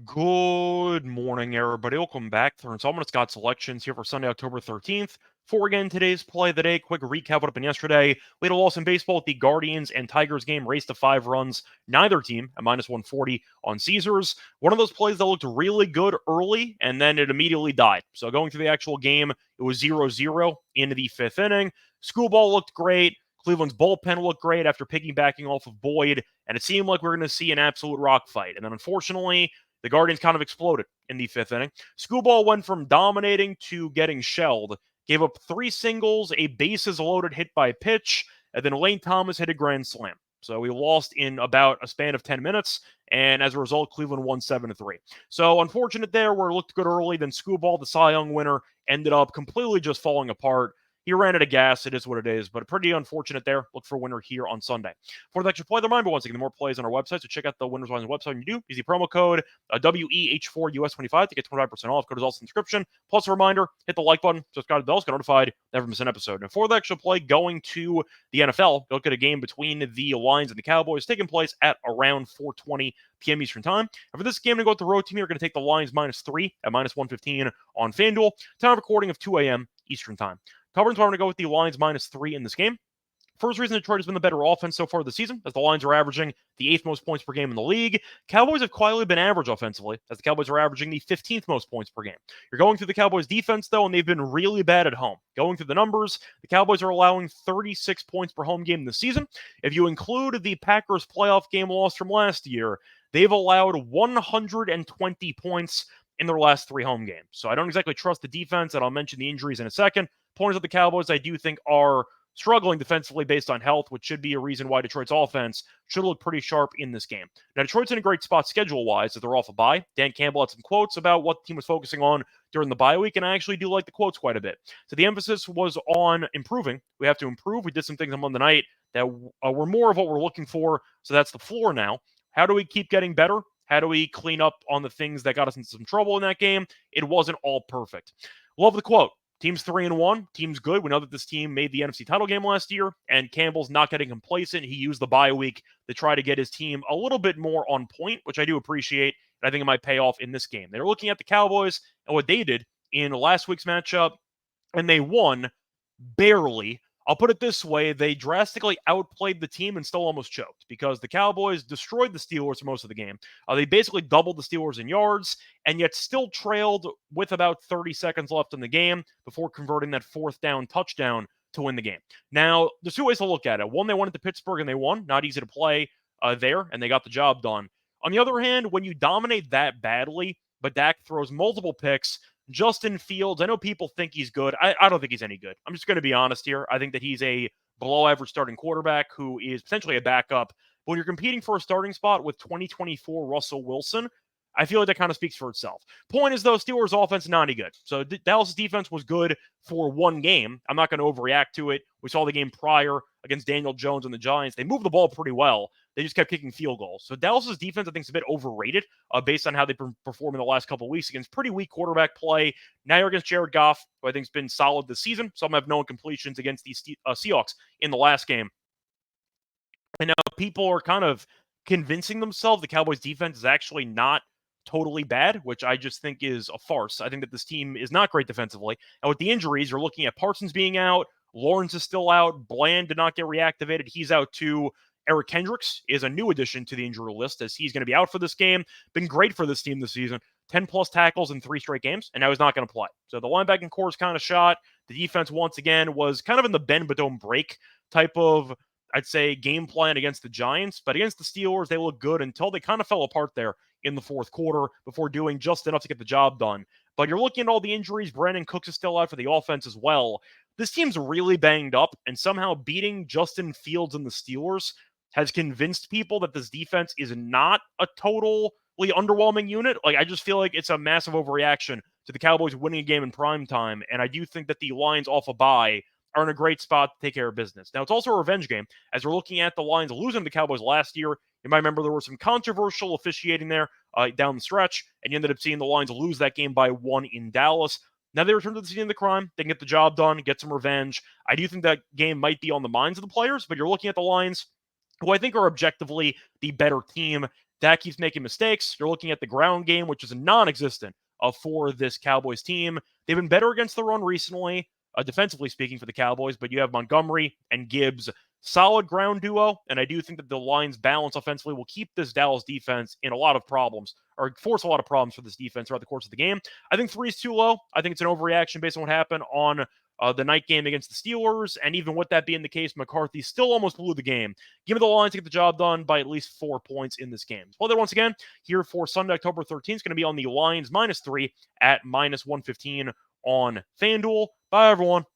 Good morning, everybody. Welcome back to installment of Scott Selections here for Sunday, October 13th. For again, today's play of the day, quick recap what happened yesterday. We had a loss in baseball at the Guardians and Tigers game, raced to 5 runs. Neither team at minus 140 on Caesars. One of those plays that looked really good early, and then it immediately died. So going through the actual game, it was 0-0 into the fifth inning. Schoolball looked great. Cleveland's bullpen looked great after piggybacking off of Boyd, and it seemed like we were going to see an absolute rock fight. And then unfortunately, the Guardians kind of exploded in the fifth inning. Schoolball went from dominating to getting shelled, gave up 3 singles, a bases loaded hit by pitch, and then Lane Thomas hit a grand slam. So we lost in about a span of 10 minutes, and as a result, Cleveland won 7-3. So unfortunate there, where it looked good early, then Schoolball, the Cy Young winner, ended up completely just falling apart. He ran out of gas. It is what it is, but pretty unfortunate there. Look for a winner here on Sunday. For the extra play, the reminder once again, the more plays on our website, so check out the Winners Wines website when you do. Use the promo code WEH4US25 to get 25% off. Code is also in the description. Plus a reminder, hit the like button, subscribe to the bell, get notified, never miss an episode. And for the extra play, going to the NFL, look at a game between the Lions and the Cowboys taking place at around 4:20 p.m. Eastern Time. And for this game to go with the road team, you're going to take the Lions -3 at minus 115 on FanDuel. Time of recording of 2 a.m. Eastern Time. Covering, so I'm going to go with the Lions -3 in this game. First reason Detroit has been the better offense so far this season, as the Lions are averaging the 8th most points per game in the league. Cowboys have quietly been average offensively, as the Cowboys are averaging the 15th most points per game. You're going through the Cowboys defense, though, and they've been really bad at home. Going through the numbers, the Cowboys are allowing 36 points per home game this season. If you include the Packers playoff game loss from last year, they've allowed 120 points in their last 3 home games. So I don't exactly trust the defense, and I'll mention the injuries in a second. Points of the Cowboys, I do think, are struggling defensively based on health, which should be a reason why Detroit's offense should look pretty sharp in this game. Now, Detroit's in a great spot schedule-wise as they're off a bye. Dan Campbell had some quotes about what the team was focusing on during the bye week, and I actually do like the quotes quite a bit. So the emphasis was on improving. We have to improve. We did some things on Monday night that were more of what we're looking for, so that's the floor now. How do we keep getting better? How do we clean up on the things that got us into some trouble in that game? It wasn't all perfect. Love the quote. Team's 3-1. Team's good. We know that this team made the NFC title game last year, and Campbell's not getting complacent. He used the bye week to try to get his team a little bit more on point, which I do appreciate, and I think it might pay off in this game. They're looking at the Cowboys and what they did in last week's matchup, and they won barely. I'll put it this way, they drastically outplayed the team and still almost choked because the Cowboys destroyed the Steelers for most of the game. They basically doubled the Steelers in yards and yet still trailed with about 30 seconds left in the game before converting that 4th down touchdown to win the game. Now, there's 2 ways to look at it. One, they went into Pittsburgh and they won. Not easy to play there, and they got the job done. On the other hand, when you dominate that badly, but Dak throws multiple picks, Justin Fields, I know people think he's good. I don't think he's any good. I'm just going to be honest here. I think that he's a below average starting quarterback who is potentially a backup. But when you're competing for a starting spot with 2024 Russell Wilson, I feel like that kind of speaks for itself. Point is, though, Steelers' offense not any good. So Dallas' defense was good for one game. I'm not going to overreact to it. We saw the game prior against Daniel Jones and the Giants. They moved the ball pretty well. They just kept kicking field goals. So Dallas' defense, I think, is a bit overrated based on how they perform in the last couple of weeks against pretty weak quarterback play. Now you're against Jared Goff, who I think has been solid this season. Some have no incompletions against the Seahawks in the last game. And now people are kind of convincing themselves the Cowboys' defense is actually not totally bad, which I just think is a farce. I think that this team is not great defensively. And with the injuries, you're looking at Parsons being out, Lawrence is still out, Bland did not get reactivated. He's out too. Eric Kendricks is a new addition to the injury list as he's going to be out for this game. Been great for this team this season. 10-plus tackles in 3 straight games, and now he's not going to play. So the linebacking core is kind of shot. The defense, once again, was kind of in the bend but don't break type of, I'd say, game plan against the Giants. But against the Steelers, they looked good until they kind of fell apart there in the 4th quarter before doing just enough to get the job done. But you're looking at all the injuries. Brandon Cooks is still out for the offense as well. This team's really banged up, and somehow beating Justin Fields and the Steelers has convinced people that this defense is not a totally underwhelming unit. Like, I just feel like it's a massive overreaction to the Cowboys winning a game in prime time, and I do think that the Lions off a bye are in a great spot to take care of business. Now, it's also a revenge game, as we're looking at the Lions losing to the Cowboys last year. You might remember there was some controversial officiating there down the stretch, and you ended up seeing the Lions lose that game by 1 in Dallas. Now they return to the scene of the crime. They can get the job done, get some revenge. I do think that game might be on the minds of the players, but you're looking at the Lions, who I think are objectively the better team. Dak keeps making mistakes. You're looking at the ground game, which is non-existent for this Cowboys team. They've been better against the run recently, defensively speaking, for the Cowboys, but you have Montgomery and Gibbs, solid ground duo, and I do think that the line's balance offensively will keep this Dallas defense in a lot of problems, or force a lot of problems for this defense throughout the course of the game. I think 3 is too low. I think it's an overreaction based on what happened on the night game against the Steelers, and even with that being the case, McCarthy still almost blew the game. Give me the Lions to get the job done by at least 4 points in this game. Well, then once again, here for Sunday, October 13th, is going to be on the Lions -3 at -115 on FanDuel. Bye, everyone.